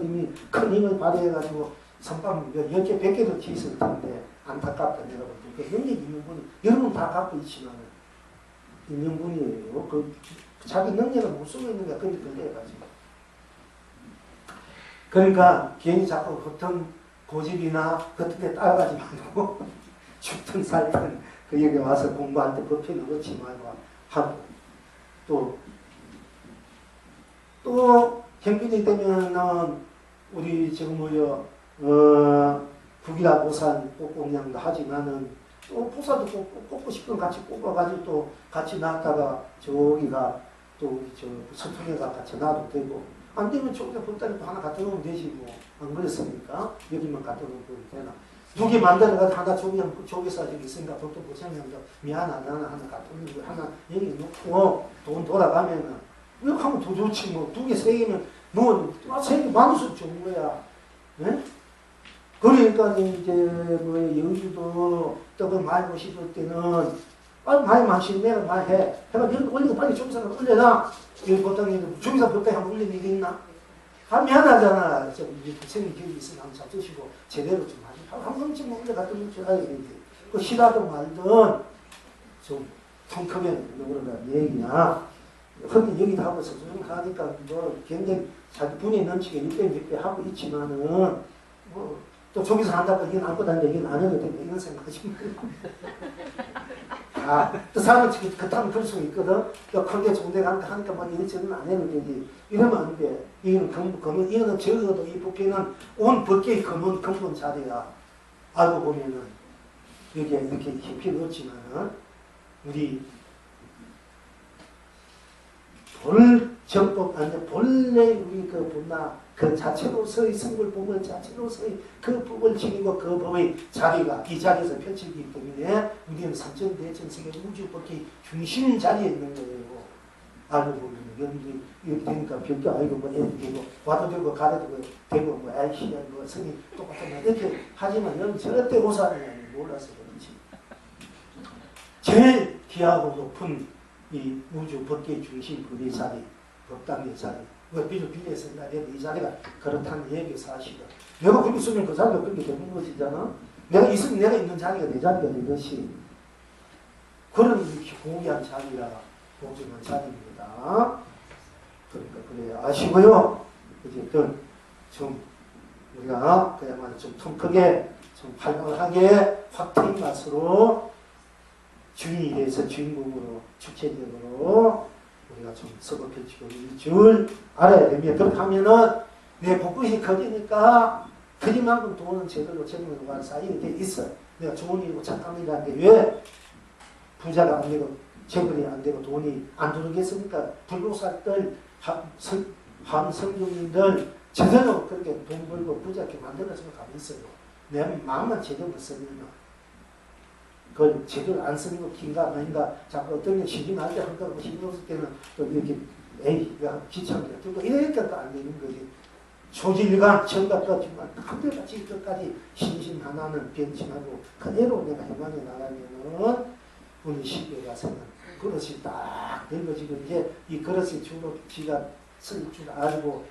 이미 큰 힘을 발휘해가지고 선빵 10개, 100개도 치있을 텐데 안타깝다 내가 볼 때. 그 능력이 있는 분이 여러분 다 갖고 있지만 있는 분이에요. 그 자기 능력을 못 쓰고 있는 게 그리 걸려가지고. 그러니까 괜히 자꾸 겉은 고집이나 겉은 데 따라가지 말고 죽든 살든 그 여기 와서 공부할 때 법회는 넣지 말고 하고 또 형편이 되면은 우리 지금 국이라 보살 꼭공양도 하지만은 또 보살도 꽂고 싶으면 같이 꽂아가지고 또 같이 놨다가 저기가 또 우리 저 서통에가 같이 놔도 되고 안 되면 저기다 볼따리 또 하나 갖다 놓으면 되지 뭐. 안 그랬습니까? 여기만 갖다 놓으면 되나. 2개 만들어가지고 하나 저기서 저기 있으니까 또 보채면서 미안하다 하나 갖다 놓고 하나 여기 놓고 돈 돌아가면은 이렇게 하면 더 좋지 뭐. 2개, 3개면 뭐 3개 만원씩 좋은 거야. 네? 그러니까 이제 뭐 여주도 떡을 많이 보시을 때는 많이 마시면 내가 많이 해. 해가 이렇게 올리고 빨리 조기사를 올려놔. 여기 보통 조기사 보통 한번 올리는 게 있나? 미안하잖아. 부처님 기억이 있으면 한번 잡수시고 제대로 좀 하지. 한 번쯤 올려갖다 놓쳐야 되는데. 그 싫어하든 말든 좀 텅크면 누구나 얘기냐. 근데 여기도 하고 서술하니까 뭐 굉장히 자기 분이 넘치게 6배 하고 있지만은 뭐 또 저기서 한다고 이건 안고 다니는데 이건 안 해도 된다 이런 생각하지 말고. 또 사람은 그딴 그럴 수 있거든. 또 크게 좋은 데 하니까 뭐 이런 안 해도 되지. 이러면 안 돼. 이거는 검은, 이거는 적어도 이 부패는 온 법계의 근본 자리야. 알고 보면은 여기에 이렇게 깊이 넣었지만은 우리 정법, 본래 우리 그 본나, 그 자체로서의 성불법을 자체로서의 그 법을 지니고 그 법의 자리가 이 자리에서 펼치기 때문에 우리는 삼천대천세계 우주법의 중심 자리에 있는 거예요. 알고 보면 여러분들이 이렇게 되니까 별게 아니고 뭐 애도 되고 와도 되고 가도 되고 뭐 아이씨 뭐 성이 똑같은 거 이렇게 하지만 여러분 절대 오사는 몰라서 그렇지. 제일 귀하고 높은 이 우주 법계의 중심 법의 자리, 법당의 자리, 빌려서 이 자리가 그렇다는 얘기 사실은. 내가 그렇게 쓰면 그 자리가 그렇게 되는 것이잖아. 내가 있으면 내가 있는 자리가 내 자리가 되듯이. 그런 이렇게 고귀한 자리라 보증한 자리입니다. 그러니까 그래 아시고요. 어쨌든 좀 우리가 그야말로 좀 통 크게 좀 활발하게 확 트인 맛으로 주인에 대해서 주인공으로 주체적으로 우리가 좀 썩어 펼치고 이 줄 알아야 됩니다. 그렇게 하면은 내 복부이 커지니까 그리만큼 돈은 제대로 재물과 사이에 돼 있어. 내가 좋은 일이고 착한 일인데 왜 부자가 안 되고 재물이 안 되고 돈이 안 들어오겠습니까? 불로살들 함성중인들 제대로 그렇게 돈 벌고 부자게 만들어서 가고 있어요. 내 마음만 제대로 쓰면 그걸 제대로 안 쓰는 거 긴가 아닌가 자꾸 어떤 게 시중할 때 한다고 신경 쓸 때는 또 이렇게 에이 귀찮게 들고 이러니까 또 안 되는 거지. 초질간 정답까지만 한결같이 끝까지 신심 하나는 변심하고 그대로 내가 해만에 나가면은 우리 시대에 가서는 그릇이 딱 넓어지고 이제 이 그릇이 주로 지가 쓸 줄 알고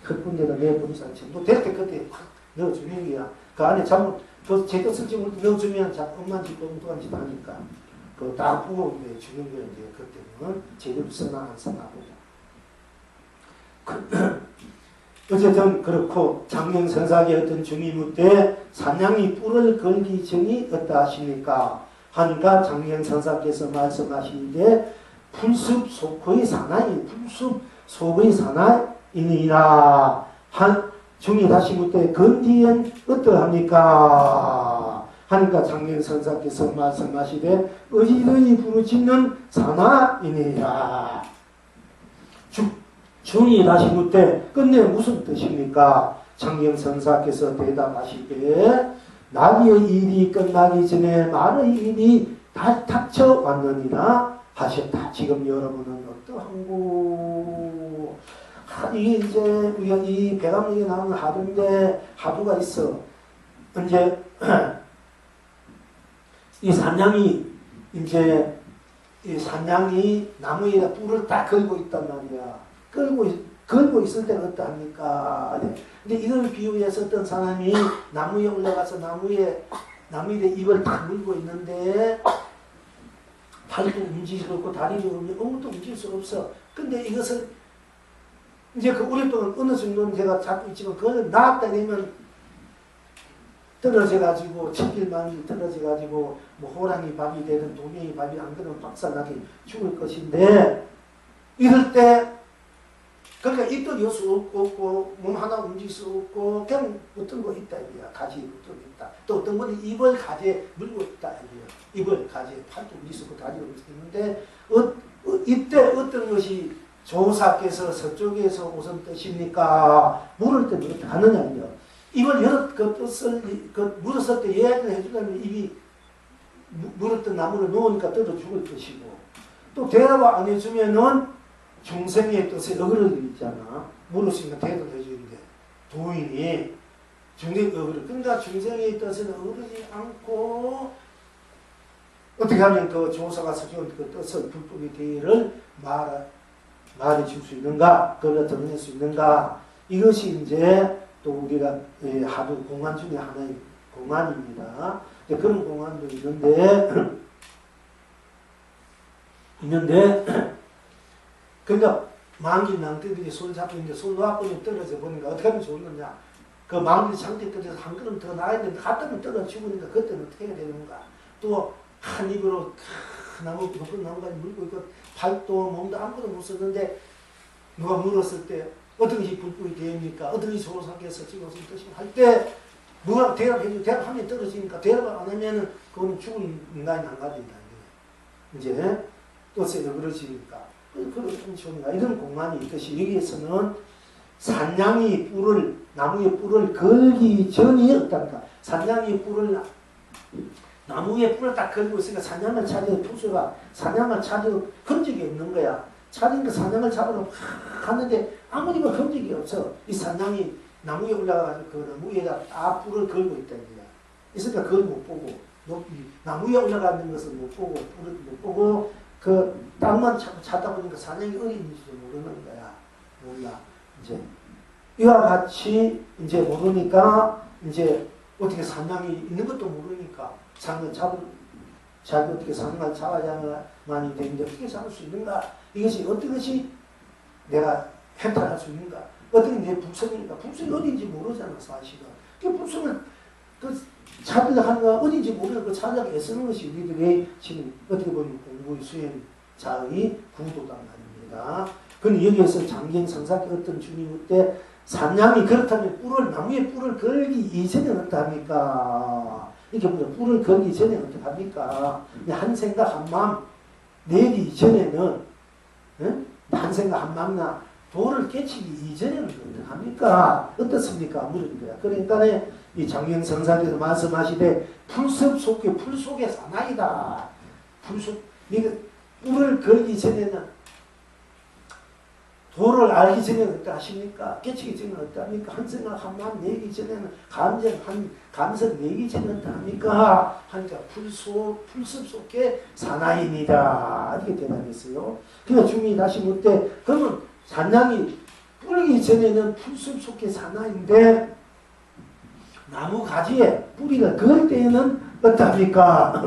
그 군데다 내보내서 전부 될 때 그때 확 넣어주는 거야. 그 안에 잘못 그 제도 쓸지 넣어주면 엄만 짓고 엉뚱한 짓 하니까 그거 딱 보고 이제 주는 거야. 이제 그때는 제대로 쓰나 안 쓰나 보고. 어쨌든 그렇고 장명선사의 어떤 중이무 때 산양이 뿔을 걸기 전이 어떠하십니까? 하니까 장명선사께서 말씀하시는데 풀숲 속의 사나이 풀숲 속의 사나이니라 한 중이 다시 묻되 건디엔 어떠합니까? 하니까 장명선사께서 말씀하시되 의지의 부르짖는 사나이니라. 중이 다시 묻되 끝내 무슨 뜻입니까? 장명선사께서 대답하시되 나비의 일이 끝나기 전에 말의 일이 다 닥쳐왔느니라 하셨다. 지금 여러분은 어떠한고? 이게 이제 우연히 배감력에 나오는 하두인데 하두가 있어. 이제 이 산양이 이제 이 산양이 나무에다 뿔을 딱 걸고 있단 말이야. 걸고 있을 때는 어떠합니까? 근데 이걸 비유해서 어떤 사람이 나무에 올라가서 나무에 입을 딱 물고 있는데 팔도 움직일 수 없고 다리도 아무것도 움직일 수 없어. 근데 이것을 이제 그 오랫동안 어느 정도는 제가 잡고 있지만 그걸 나았다 되면 떨어져가지고 천길만길 떨어져가지고 뭐 호랑이 밥이 되든 도명이 밥이 안 되든 박살나게 죽을 것인데 이럴 때 그러니까 입도 열 수 없고 몸 하나 움직일 수 없고 그냥 어떤 거 있다 이거야. 가지에 어떤 거 있다. 또 어떤 분이 입을 가지에 물고 있다 이거야. 입을 가지에 팔도 움직일 수 없고 다리도 움직일 수 있는데 이때 어떤 것이 조사께서 서쪽에서 오선 뜻입니까? 물을 때 어떻게 하느냐 이거야. 입을 열었 그 뜻을 물었을 때 이야기를 해주려면 입이 물었던 나무를 놓으니까 떨어 죽을 것이고 또 대답을 안 해주면은 중생의 뜻에 어그러져 있잖아. 물었으니까 대답을 해주는데 도인이 중생의 어그러 그러니까 중생의 뜻에 어그러지 않고 어떻게 하면 그 조사가 서주는 그 뜻을 불법의 대의를 말해줄 수 있는가? 그걸 드러낼 수 있는가? 이것이 이제 또 우리가 하도 공안 중에 하나의 공안입니다. 그런 공안도 있는데 그러니까 망기 낭떠들이 손 잡고 있는데 손 놓아버리면 떨어져 보니까 어떻게 하면 좋은 거냐? 그 망기 상태 떨어져서 한 걸음 더 나야 되는데 갔다면 떨어져 죽으니까 그때는 어떻게 해야 되는가? 또 한 입으로 나무 높은 나무까지 물고 있고 팔도 몸도 아무것도 못 썼는데 누가 물었을 때 어떤 것이 불법이 됩니까? 어떤 것이 조사께서 지금 무슨 뜻이냐 할 때 누가 대답해주고 대답하면 떨어지니까 대답을 안 하면은 그거는 죽은 인간이 안 가진다. 이제 뜻에 어그러지니까 그런 식으로 이런 공간이 있듯이 여기에서는 산양이 나무에 뿔을 걸기 전이 없단다. 산양이 나무에 뿔을 딱 걸고 있으니까 산양을 찾아야 풀수가 산양을 찾아 건 적이 없는 거야. 찾으니까 산양을 잡으러 갔는데 아무리가 건 적이 없어. 이 산양이 나무에 올라가서 그 나무에다 딱 뿔을 걸고 있다는 거야. 있으니까 그걸 못 보고 나무에 올라가는 것을 못 보고 뿔을 못 보고 그 땅만 찾다 보니까 산양이 어디 있는지도 모르는 거야. 몰라. 이제 이와 같이 이제 모르니까 이제 어떻게 산양이 있는 것도 모르니까 산을 자기 어떻게 산을 잡아야만이 되는데 어떻게 잡을 수 있는가? 이것이 어떤 것이 내가 해탈할 수 있는가? 어떤 게 내 불성이니까 불성이 어딘지 모르잖아 사실은. 그 불성을 찾으려 하는 거 어딘지 모르는 그 찾으려고 애쓰는 것이 우리들의 지금 어떻게 보면 공부의 수행자의 구도단 말입니다. 그런데 여기에서 장경성사께 어떤 주님 때 산양이 그렇다면 나무에 뿔을 걸기 이전에 어떡합니까? 이렇게 보면 뿔을 걸기 전에 어떡합니까? 한 생각 한 마음 내기 이전에는 한 생각 한 마음이나 도를 깨치기 이전에는 어떡합니까? 어떻습니까? 물은 거야. 그러니까 이 장경성사께서 말씀하시되 풀숲 속에 풀 속에 사나이다. 뿔을 걸기 전에는 도를 알기 전에는 어떠하십니까? 깨치기 전에는 어떠합니까? 한 생각 한 마음 내기 전에는 감성 내기 전에는 어떠합니까? 하니까 풀숲 속에 사나이입니다. 이렇게 대답했어요. 그러니까 주님이 다시 묻되 그러면 산양이 뿔기 전에는 풀숲 속에 사나이인데 나무 가지에 뿌리가 그을 때에는 어떠합니까?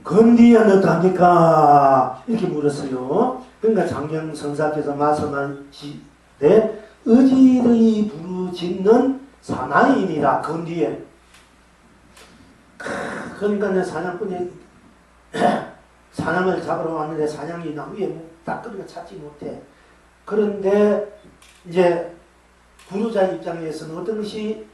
건디엔 어떡합니까? 이렇게 물었어요. 그러니까 장경성사께서 말씀하시되 의지의 부르짖는 사나이니라 건디엔. 그러니까 사냥꾼이 사냥을 잡으러 왔는데 사냥이 나무에 딱 끌어가 찾지 못해. 그런데 이제 부르자 입장에서는 어떤 것이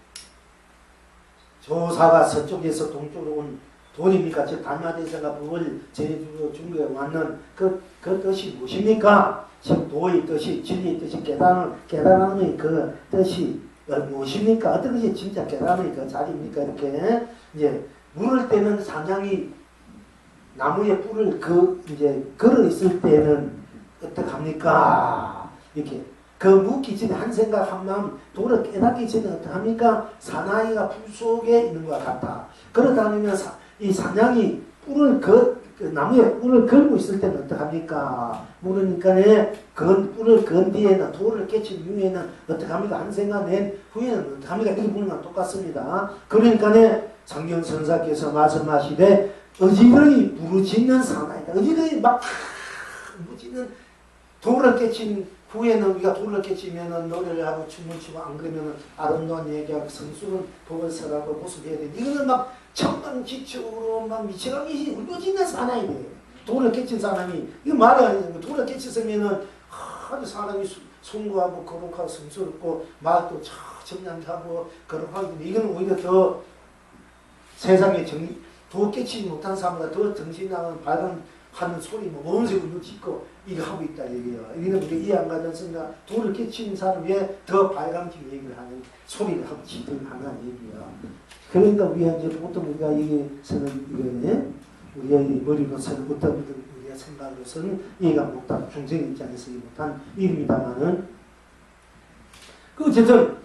조사가 서쪽에서 동쪽으로 온 돈입니까? 즉 단마대사가 법을 제주로 중국에 왔는 그 뜻이 무엇입니까? 즉 도의 뜻이 진리의 뜻이 깨달음의 그 뜻이 무엇입니까? 어떤 것이 진짜 깨달음의 그 자리입니까? 이렇게 이제 물을 때는 산양이 나무에 뿔을 이제 걸어 있을 때는 어떡합니까? 이렇게 그 묻기 전에 한 생각 한 마음 도를 깨닫기 전에 어떡합니까? 사나이가 풀 속에 있는 것 같아. 그러다면 이 사냥이 뿔을 그 나무에 뿔을 걸고 있을 때는 어떡합니까? 모르니까 뿔을 건 뒤에는 돌을 깨친 이후에는 어떡합니까? 한 생각 낸 후에는 어떡합니까? 이 부분과 똑같습니다. 그러니까 장경선사께서 말씀하시되 어지러이 부르짖는 사나이다. 어지러이 막 부르짖는 돌을 깨친 후에는 우리가 돌을 깨치면은 노래를 하고 춤을 추고 안 그러면은 아름다운 얘기하고 성스러운 복을 설하고 모습해야 돼. 이거는 막 천방지축으로 막 미쳐가기 울부짖는 사나이네. 돌을 깨친 사람이 이거 말이 아니죠. 돌을 깨쳤으면은 아주 사람이 숭고하고 거룩하고 성스럽고 말도 정량하고 거룩하기 때문에 이건 오히려 더 세상에 돌 깨치지 못한 사람보다 더 정신나는 발광하는 소리 뭐 몸새 울부짖고 이거 하고 있다 얘기예요. 이거는 우리 이해 안 가지 않습니까? 돌을 깨치는 사람 위에 더 발광적인 얘기를 하는 소리를 하고 지등하는 얘기야. 그러니까 우리가 이제 보통 우리가 여기서는 이거는 우리의 머리로서는 어떤 우리의 생각으로서는 이해가 못한 중생 입장에서 이해 못한 일입니다만은 어쨌든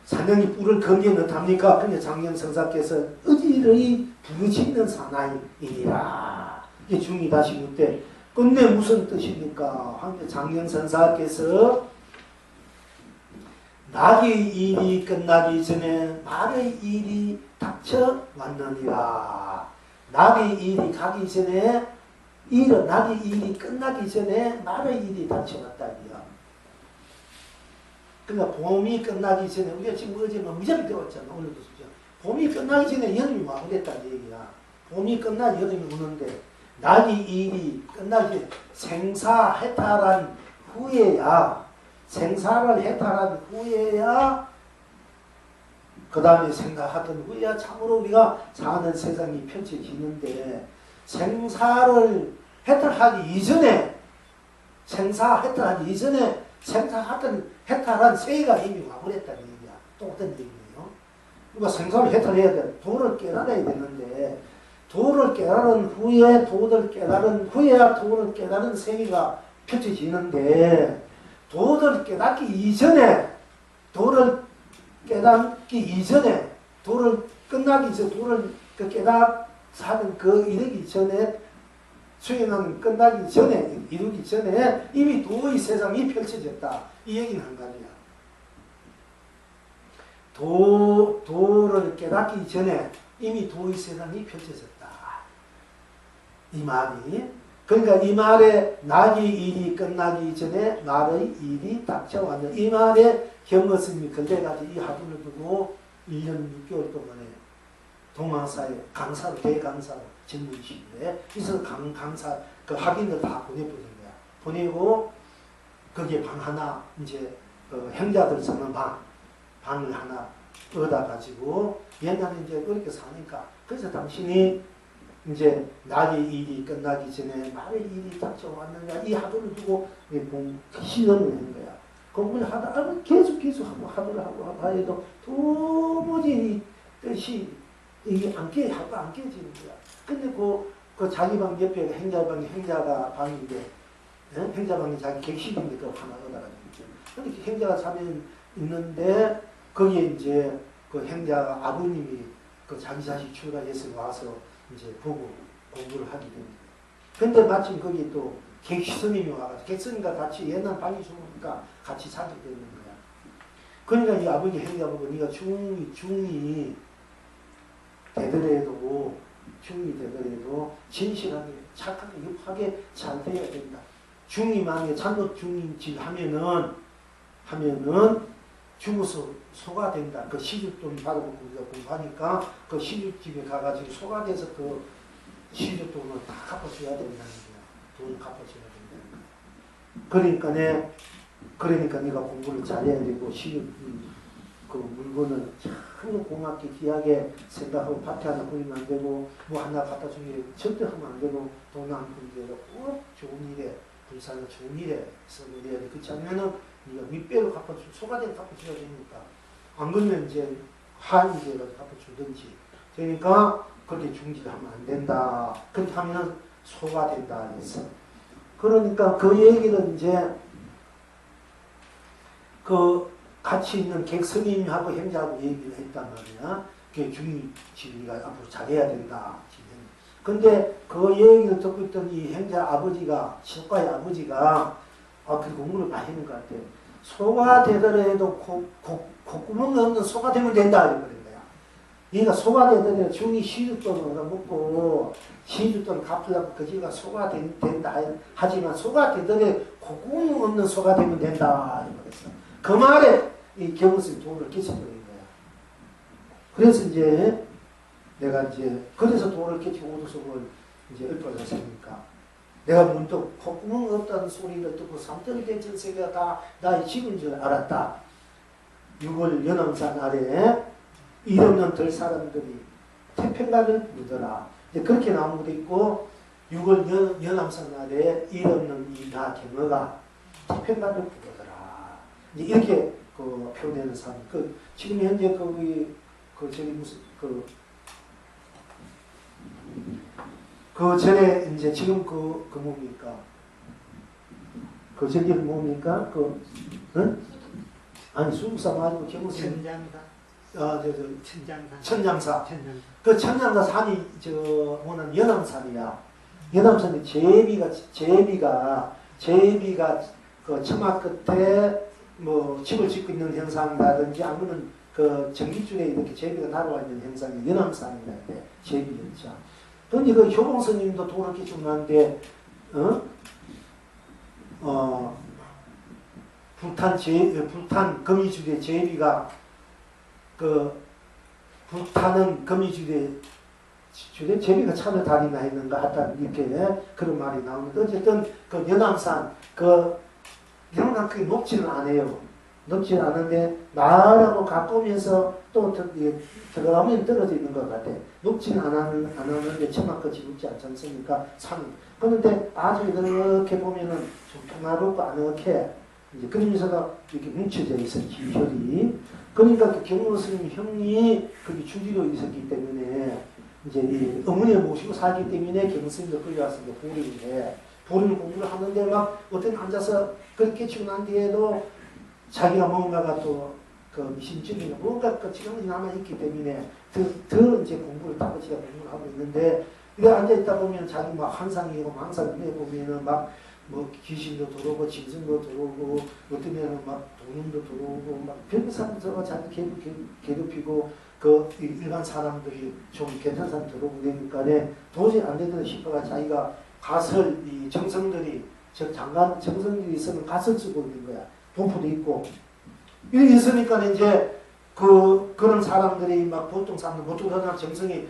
사냥이 뿔을 건기에 넣답니까? 그러니까 장경성사께서 어지러이 부르짖는 사나이이니라. 이게 중이 다시 묻되 끝내 무슨 뜻입니까? 장경선사께서 낙의 일이 끝나기 전에 말의 일이 닥쳐 왔느니라. 낙의 일이 가기 전에 낙의 일이 끝나기 전에 말의 일이 닥쳐 왔다니요. 그러니까 봄이 끝나기 전에 우리가 지금 어제 무지하게 배웠잖아. 오늘도 수죠. 봄이 끝나기 전에 여름이 와버렸다는 얘기야. 봄이 끝나 여름이 오는데 낙의 일이 끝나기 생사해탈한 후에야 생사를 해탈한 후에야 그 다음에 생각하던 후에야 참으로 우리가 사는 세상이 펼쳐지는데 생사를 해탈하기 이전에 해탈한 세계가 이미 와버렸다는 얘기야. 또 어떤 얘기예요? 우리가 생사를 해탈해야 돼. 도를 깨달아야 되는데 도를 깨달은 후에야 도를 깨달은 세계가 펼쳐지는데 도를 깨닫기 이전에 도를 끝나기 전에 도를 깨닫는 그 이르기 전에 수행은 끝나기 전에 이루기 전에 이미 도의 세상이 펼쳐졌다. 이 얘기는 한 가지야. 도를 깨닫기 전에 이미 도의 세상이 펼쳐졌다. 이 말이 그러니까 이 말에 낙의 일이 끝나기 전에 말의 일이 닥쳐왔는 이 말에 경거스님이 그때까지 이 하두를 두고 1년 6개월 동안에 동방사에 강사로 대강사로 전문이신데 그래서 강사 그 학인들 다 보내버린 거야. 보내고 거기에 방 하나 이제 행자들 쓰는 방을 하나 얻어가지고 옛날에 이제 그렇게 사니까 그래서 당신이 이제 낙의 일이 끝나기 전에 말의 일이 닥쳐왔느냐 이 하도를 두고 시전을 한 거야. 공부를 하다 계속 하고 하도를 하고 해도 도무지 이 뜻이 이게 안 깨지는 거야. 근데 그 자기 방 옆에 행자가 방인데 행자방이 자기 객실인데 그거 하나 얻어가지고 근데 행자가 자면 있는데 거기에 이제 그 행자가 아버님이 그 자기 자식 출가해서 와서 이제 보고 공부를 하게 됩니다. 근데 마침 거기 또 객스님이 와가지고 객스님과 같이 옛날 방이 좋으니까 같이 살게 되는 거야. 그러니까 이 아버지 행자 보고 네가 중이 되더라도 진실하게 착하게 육하게 잘 돼야 된다. 중이 만약에 잘못 중인질 하면은 죽어서 소가 된다. 그 시주돈 받아보고 우리가 공부하니까 그 시주집에 가가지고 소가 돼서 그 시주돈을 다 갚아줘야 된다는 거야. 돈을 갚아줘야 된다는 거야. 그러니까 네가 공부를 잘해야 되고 그 물건을 참 고맙게 귀하게 생각하고 밭에 하나 보이면 안 되고 뭐 하나 갖다 주는 게 절대 하면 안 되고 돈 한 푼대로 꼭 좋은 일에 불사는 좋은 일에 써야 돼. 그렇지 않으면은 네가 윗배로 소가대로 갚아줘야 되니까 안 그러면 이제 하인제로 갚아주든지 그러니까 그렇게 중지하면 안 된다. 그렇게 하면 소가 된다 그랬어. 그러니까 그 얘기를 이제 그 같이 있는 객스님하고 행자하고 얘기를 했단 말이야. 그게 중위지리가 앞으로 잘해야 된다. 근데 그 얘기를 듣고 있던 이 행자 아버지가, 시속가의 아버지가 그 공부를 많이 했는 것 같아. 소가 되더라도 콧구멍 없는 소가 되면 된다. 이러는 거야. 얘가 소가 되더라도 중위 시주돈을 얻어먹고 시주돈 갚으려고 그지가 소가 된다. 하지만 소가 되더라도 콧구멍 없는 소가 되면 된다. 이랬어. 그 말에 이 경우스님 도를 끼쳐버린 거야. 그래서 이제 내가 이제 그래서 도를 끼치고 오도속을 이제 읊어줬으니까 내가 문득 콧구멍 없다는 소리를 듣고 삼천이 된 전세계가 다 나의 집인 줄 알았다. 6월 연암산 아래에 일 없는 들 사람들이 태평가를 부르더라. 이제 그렇게 나온 것도 있고 6월 연암산 아래에 일 없는 이 나 경어가 태평가를 부르더라. 이제 이렇게 그 표현하는 사람. 지금 현재 저기 무슨 그 전에 이제 지금 뭡니까? 그 저기는 뭡니까? 응? 아니 수국사 말고 무슨 천장사. 천장사. 천장사. 그 천장사 산이 오는 연암산이야. 연암산이 제비가 그 처마 끝에 뭐 집을 짓고 있는 현상이라든지 아니면 그 전기줄에 이렇게 제비가 날아와 있는 현상이 연암산이라 해. 제비 현상. 근데 그 효봉 스님도 도를 끼쳤는데, 불탄 거미줄에 제비가 불타는 거미줄에 제비가 차를 다니나 했는가 하다 이렇게 그런 말이 나오는데 어쨌든 그 연암산 연암산 그게 높지는 않아요. 높지 않은데 마을하고 가까우면서 또 들어가면 떨어져 있는 것 같아. 높지는 않았는데 처마끝이 높지 않지 않습니까? 산은. 그런데 아주 이렇게 보면은 좀 평화롭고 아늑해. 이제 그러면서가 이렇게 뭉쳐져 있어, 기혈이. 그러니까 그 경무 스님 형이 거기 주지로 있었기 때문에 이제 이 어머니를 모시고 살기 때문에 경무 스님도 끌려와서 보리인데 보리를 공부를 하는데 막 어떤 앉아서 그렇게 치고 난 뒤에도 자기가 뭔가가 또 그 미심적인 뭔가 그 지금이 남아있기 때문에 더 이제 공부를 다그치가 공부를 하고 있는데 이래 앉아있다 보면 자기 막 환상이고 망상이 보면은 막 뭐 귀신도 들어오고 짐승도 들어오고 어떠면은 막 돈음도 들어오고 막 별사람 들어가 자기 괴롭히고 그 일반 사람들이 좀 괜찮은 사람 들어오고 그러니까 도저히 안 되더라 싶어가 자기가 갓을 이 정성들이 장관 정성들이 있으면 갓을 쓰고 있는 거야. 도포도 있고 이렇게 있으니까 이제 그런 사람들이 막 보통 사람들 못 들어오잖아. 정성이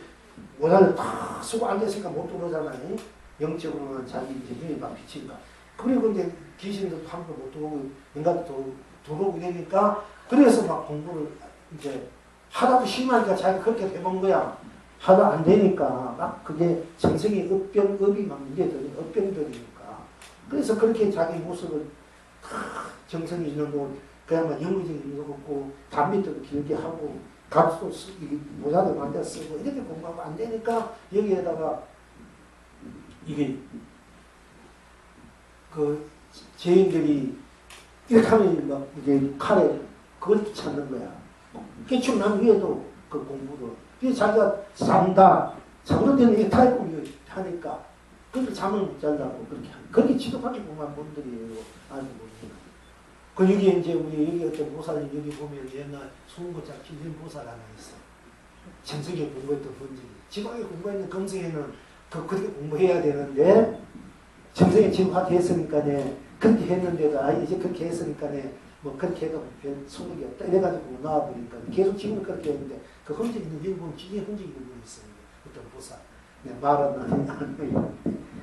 모자를 다 쓰고 앉아있으니까 못 들어오잖아요. 영적으로는 자기 이제 눈이 막 비치니까. 그리고 이제 귀신도 함부로 못 들어오고 인간도 들어오고 이러니까 그래서 막 공부를 이제 하다도 심하니까 자기 그렇게 해본 거야. 하다 안 되니까 막 그게 정성이 업이 막 문제들이 업병들이니까. 그래서 그렇게 자기 모습을 정성이 있는 곳 그야말로 영의적인 거 없고 담배도 길게 하고 값도 모자도 만들어 쓰고 이렇게 공부하고 안 되니까 여기에다가 이게 그 죄인들이 이렇게 하면 막 이게 칼에 그걸 찾는 거야. 깨치고 난 위에도 그 공부를. 그래서 자기가 산다. 자고로 되는 게 타입을 하니까 그렇게 잠을 못 잔다고 그렇게 하는. 그렇게 지독하게 공부한 분들이에요. 알고 보니까. 그 여기 이제 우리 여기 어떤 보살님 여기 보면 옛날 송고자 기준 보살 하나 있어. 정성에 공부했던 분들이. 지방에 공부했는 검성에는 그렇게 공부해야 되는데 정성에 진화됐으니까네 그렇게 했는데도 이제 그렇게 했으니까네 뭐 그렇게 해도 별 소득이 없다 이래가지고 나와버리니까 계속 지금은 그렇게 했는데 그 흔적 있는 여기 보면 지금 흔적 있는 분이 있어요. 어떤 보살. 말은 안 해요.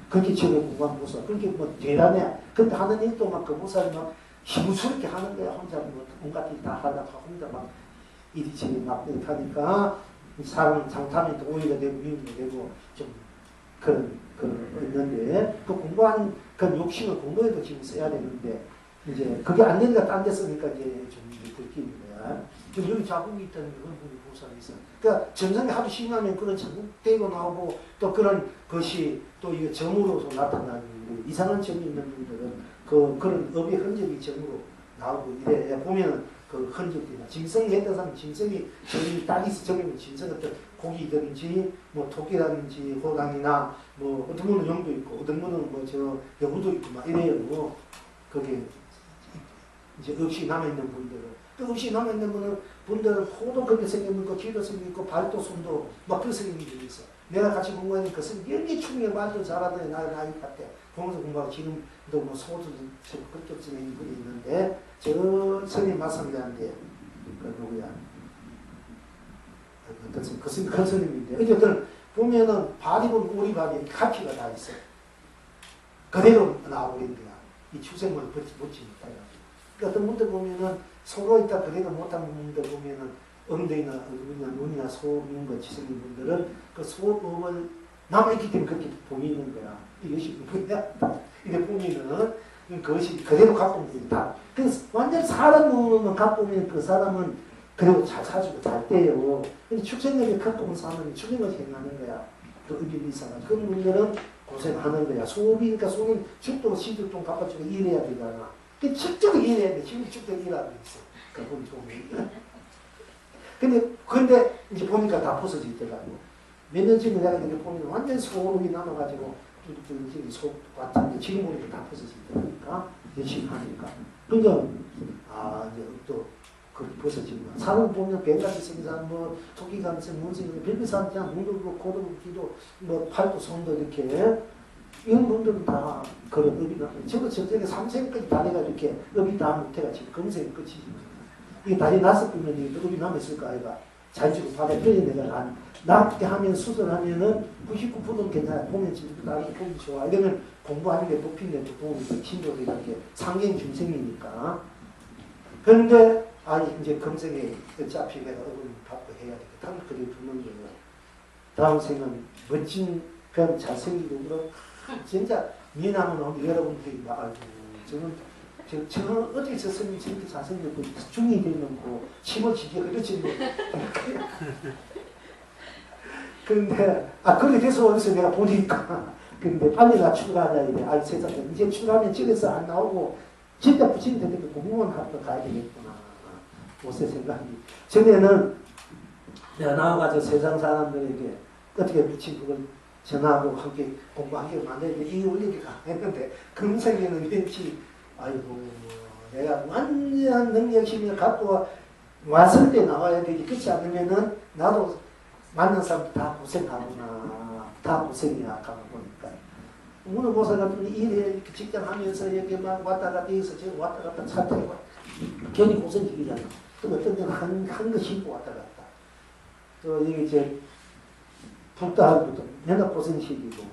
그렇게 지금 공부한 보살. 그렇게 뭐 대단해. 근데 하는 일도 막 그 보살이 막 힘스럽게 하는 거야. 혼자 뭐 온갖 일 다 하다가 혼자 막 이리저리 막 이렇게 하니까 사람 장탐이 또 오히려 되고 위험도 되고 좀 그런 있는데 그 공부한 그 욕심을 공부에도 지금 써야 되는데 이제 그게 안 되니까 딴 데 쓰니까 이제 좀 들키는 거야. 좀 여기 자국이 있다는 그런 분이 보살이 있어. 그러니까 전생에 하도 심하면 그런 자국되고 나오고 또 그런 것이 또 이게 점으로서 나타나는 이상한 점이 있는 분들은 그런 업의 흔적이 점으로 나오고 이래 보면은 그 흔적이나 짐승이 했던 사람 짐승이 점이 딱 있어. 저기는 짐승 어떤 고기든지 뭐 토끼라든지 호랑이나 뭐 어떤 분은 용도 있고 어떤 분은 뭐 저 여우도 있고 막 이래요. 뭐 그게 이제 없이 남아있는 분들은 또 없이 남아있는 분들은 코도 그렇게 생겼고 귀도 생겼고 발도 손도 막 그렇게 생긴 분이 있어. 내가 같이 공부하니까 그 연기 춤에 말도 잘하더니 나이 같아. 보면서 공부하고 지금도 뭐 소도 그렇게 진행이 분이 있는데 저 선생님 마상대한테 그 누구야? 그 선생님인데 어쨌든 보면은 발이 보면 우리 발이 카피가 다 있어. 그대로 나오는 거야. 이 출생을 붙이니까. 어떤 분들 보면은 소로 있다 그래도 못한 분들 보면은 엉덩이나 눈이나 소 있는 거 지생긴 분들은 그 소음을 남아있기 때문에 그렇게 보이는 거야. 이것이 뭐냐? 이게 보면은 그것이 그대로 갖고 있는 다. 그래서 완전 사람 몸을 갖고 오면 그 사람은 그래도 잘 사주고 잘 떼요. 근데 축생력이 갖고 온 사람은 축생을 행하는 거야. 그 의비비사가. 그런 분들은 고생하는 거야. 소비니까 소는 축도 시득동 갚아주고 일해야 되잖아. 그 축적을 일해야 돼. 지금 축적 일하고 있어. 그분 좋은 근데 이제 보니까 다 부서져 있더라고. 몇 년 전에 내가 이렇게 보면 완전 소름이 남아가지고 소 같은데 지금 보니까 다 부서져 있더라니까. 열심히 하니까. 그러니까 이제 또 그렇게 부서지는 거야. 사람 보면 뱀같이 생긴 사람, 뭐 토끼같이 문신이 별별 사람 그냥 눈도 그렇고 코도 그렇고 뭐 팔도 손도 이렇게 이런 분들은 다 그런 업이 나. 저도 저쪽에 3생까지 다리가 이렇게 업이 다 못해가 지금 금생이 끝이지. 이게 다리 났을 뿐면 이게 업이 남았을까 아이가. 자주고 바닥에 떨어진 데가 낫게 하면 수술하면은 99%는 괜찮아. 보면 지금 나한테 보기 좋아. 이러면 공부하는 게 높이는 데 도움이 돼. 신도도 이렇게 상경 중생이니까. 그런데 이제 금생에 어차피 내가 업을 받고 해야 되겠다. 그래 두는 거예요. 다음 생은 멋진 별 잘생기고 그럼 진짜 미남은 여러분들이 막 저는 어떻게 저 스님이 저렇게 잘생겼고 중이 되는 거 침을 지게 그렇지 뭐. 그런데 그렇게 돼서 어디서 내가 보니까 근데 빨리 나 출가하자 이래. 세상에 이제 출가하면 집에서 안 나오고 진짜 부처님 되니까 공무원 학교 가야 되겠구나. 옷의 생각이. 전에는 내가 나와가지고 세상 사람들에게 어떻게 부처님 그걸 전하고 함께 공부하게 만드는데 이 원리가 했는데 금생에는 왠지 아이고 내가 완전한 능력심을 갖고 왔을 때 나와야 되지. 그렇지 않으면은 나도 만난 사람 다 고생하구나. 다 고생이야. 가만 보니까. 오늘 보사 같은 일에 직장 하면서 여기 막 왔다 갔다 해서 지금 왔다 갔다 차 타고 괜히 고생이잖아. 또 어떤 데는 한 거 신고 왔다 갔다. 또 여기 이제 불다하고도 내가 고생식이고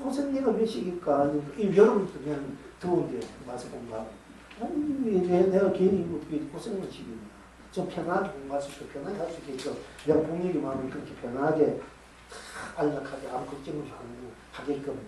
고생 내가 몇 식일까. 여름부터 그냥 더운데 와서 공부하고 내가 괜히 고생을 시키냐. 좀 편하게 공부할 수 있고 편하게 할 수 있겠죠. 내가 공력이 많으면 그렇게 편하게 안락하게 아무 걱정을 하게끔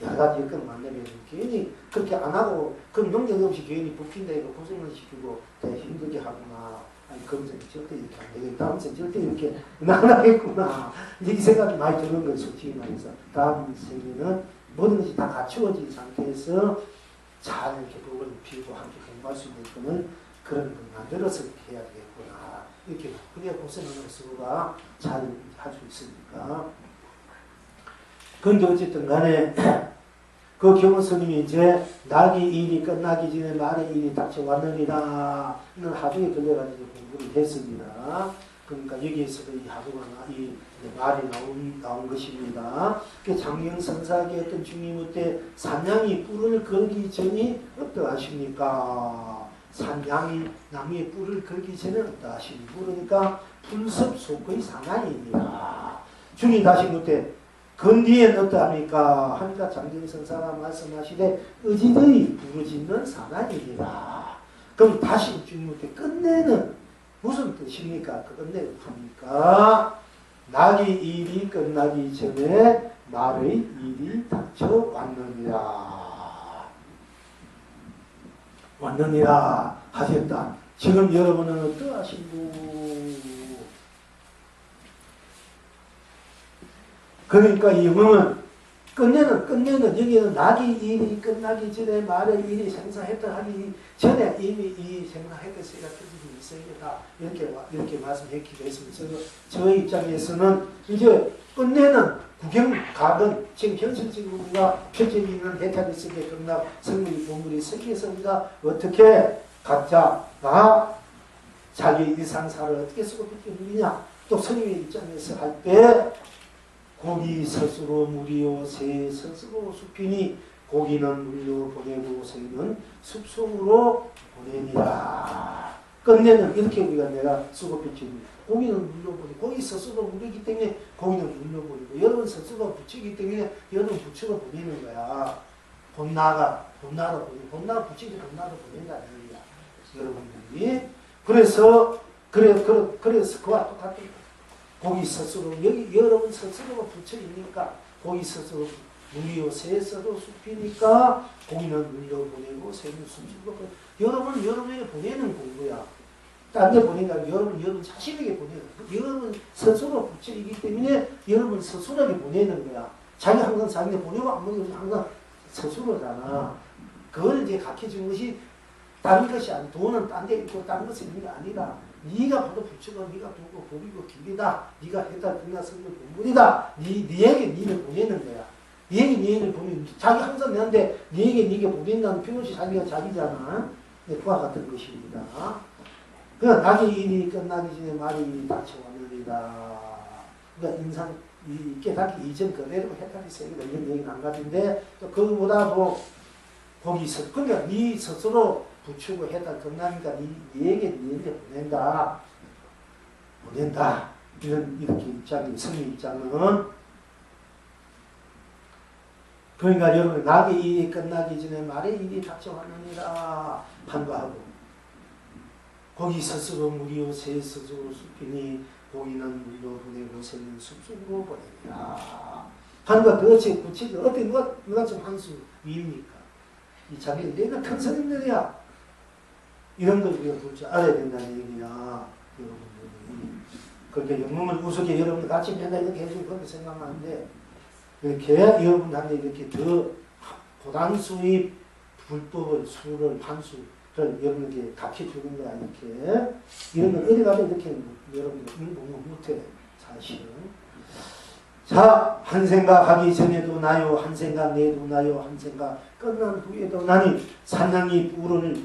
여러 가지 여건을 만들면 괜히 그렇게 안 하고 그럼 능력 없이 괜히 붙인다 이거 고생을 시키고 되게 힘들게 하구나. 그런 생각이 절대 이렇게 안 되겠다. 다음 생에 절대 이렇게 안 하겠구나. 이 생각이 많이 드는 거예요. 솔직히 말해서. 다음 생에는 모든 것이 다 갖추어진 상태에서 잘 이렇게 법을 피우고 함께 공부할 수 있는 그런 걸 만들어서 해야 되겠구나. 이렇게. 그래야 고생하는 수가 잘 할 수 있으니까. 그런데 어쨌든 간에 그 경호 스님이 이제 낙이 일이 끝나기 전에 말의 일이 닥쳐왔느니라. 이는 하중에 걸려가지고 공부를 했습니다. 그러니까 여기에서도 이 하중은 이 말이 나온 것입니다. 그 장영선사의 어떤 중임 때 산양이 뿔을 걸기 전이 어떠하십니까? 산양이 나무에 뿔을 걸기 전에 어떠하십니까? 그러니까 풀섭 속의 산양입니다. 중이 다시 묻되 건디엔 어떠합니까? 하니까 장정선사가 말씀하시되 의지의 부르짖는 산양입니다. 그럼 다시 중임한테 끝내는 무슨 뜻입니까? 그 끝내는 합니까? 낙이 일이 끝나기 전에 말의 일이 닥쳐왔느니라. 왔느니라 하셨다. 지금 여러분은 어떠하신고? 그러니까 이 영은 끝내는 여기는 낙이 일이 끝나기 전에 말의 일이 생사했다 하기 전에 이미 이 생사했던 세가 뜻이 있어야겠다. 이렇게 말씀했기도 했습니다. 저 입장에서는 이제 끝내는 구경각은 지금 현실적으로 우리가 표점이 있는 해탈이 쓰게 극락 성물이 본물이 서기에서 우리가 어떻게 각자가 자기 일상사를 어떻게 쓰고 느끼느냐 또 스님의 입장에서 할 때 고기 스스로 무리요 새 스스로 숲이니 고기는 물로 보내고 새는 숲속으로 보내니라. 끝내는 이렇게 우리가 내가 쓰고 붙이니 고기는 물로 보내고 고기 스스로 무리기 때문에 고기는 물로 보내고 여러분 스스로 붙이기 때문에 여러분 붙여서 보내는 거야. 본나가 붙이기 본나가 보낸다는 얘기야. 여러분들이 그래서 그와 똑같은 고기 스스로 여기 여러분 스스로가 붙여있으니까 고기 스스로 물이요 새서도 숲이니까 고기는 물로 보내고 새는 숲으로 여러분은 여러분에게 보내는 공부야. 딴 데 보내니까 여러분 자신에게 보내는 여러분 스스로 붙여있기 때문에 여러분 스스로에게 보내는 거야. 자기 항상 자기네 보내고 안 보내고 항상 스스로잖아. 그걸 이제 가르쳐준 것이 다른 것이 아니 돈은 딴 데 있고 다른 것이 있는 게 아니라 네가 봐도 부처가 네가 보고 보이고 길이다. 네가 했다 그나 성경 본문이다. 네에게 니를 보내는 거야. 네에게 니를 보내는 자기 항상 내한테 네에게 네게 보낸다는 표현이 자기가 자기잖아. 그와 같은 것입니다. 그러니까 낙의 일이 끝나기 전에 말의 일이 닥쳐왔느니라. 그러니까 인상 이 깨닫기 이전 그대로 해탈이 세계다 이런 얘기는 안 가진데 또 그거보다도 거기 있어. 그러니까 네 스스로 부추고 해달 건강이니까 니에게 니에게 보낸다. 이렇게 입장이 성의 입장은 그러니까 여러분 낙의 일이 끝나기 전에 말의 일이 닥쳐왔느니라 한거하고 거기 스스로 무리요 새 스스로 숲이니 고기는 물로 보내고 새는 숲속으로 보내니라 한거 그것이 구체적 어떻게 누가 좀 한수 위입니까? 이 자기 내가 큰 스님들이야. 이런 걸 우리가 볼 줄 알아야 된다는 얘기야. 여러분들이. 그렇게 영문을 우습게 여러분들 같이 맨날 이렇게 해주고 그렇게 생각하는데 이렇게 여러분한테 이렇게 더 고단수의 불법을 수를 판수를 여러분에게 가르쳐주는 거야. 이렇게 이런 걸 어디 가도 이렇게 여러분들 공부 못해 사실은. 자, 한 생각 하기 전에도 나요, 한 생각 내도 나요, 한 생각 끝난 후에도 나니 산양이 뿔을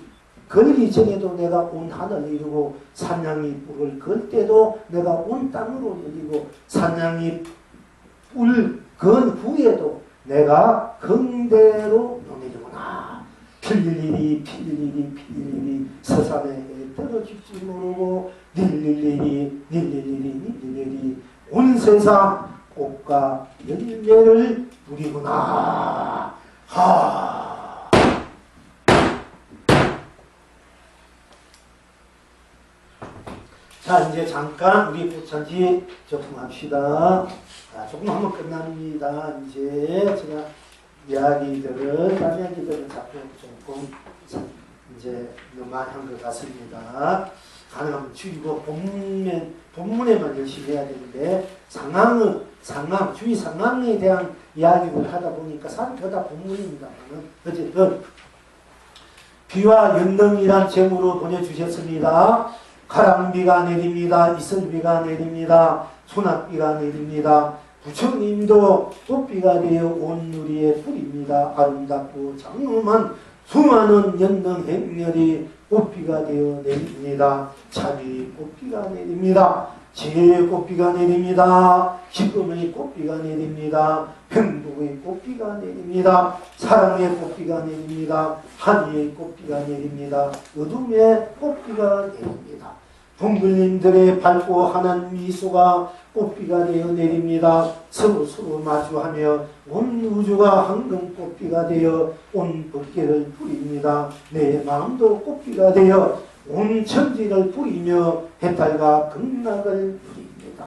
걸기 전에도 내가 온 하늘 이루고 산양이 뿔을 걸 때도 내가 온 땅으로 열리고 산양이 뿔 건 후에도 내가 긍대로 논이구나. 필일이 서산에 떨어질지 모르고 닐릴리리 온 세상 꽃과 열매를 누리구나. 자, 이제 잠깐 우리 보찬지 조금 합시다. 조금 하면 끝납니다. 이제 제가 딴 이야기들은 자꾸 조금 이제 너무 많이 한 것 같습니다. 가능하면 줄이고 본문에만 열심히 해야 되는데 주위 상황에 대한 이야기를 하다 보니까 사실 다 본문입니다만은 어쨌든 비와 연등이란 제목으로 보내주셨습니다. 가랑비가 내립니다. 이슬비가 내립니다. 소낙비가 내립니다. 부처님도 꽃비가 되어 온 누리의 풀입니다. 아름답고 장엄한 수많은 연등 행렬이 꽃비가 되어 내립니다. 자비의 꽃비가 내립니다. 지혜의 꽃비가 내립니다. 기쁨의 꽃비가 내립니다. 행복의 꽃비가 내립니다. 사랑의 꽃비가 내립니다. 한의의 꽃비가 내립니다. 어둠의 꽃비가 내립니다. 동글님들의 밝고 환한 미소가 꽃비가 되어 내립니다. 서로 마주하며 온 우주가 황금 꽃비가 되어 온 법계를 뿌립니다. 내 마음도 꽃비가 되어 온 천지를 뿌리며 해탈과 극락을 뿌립니다.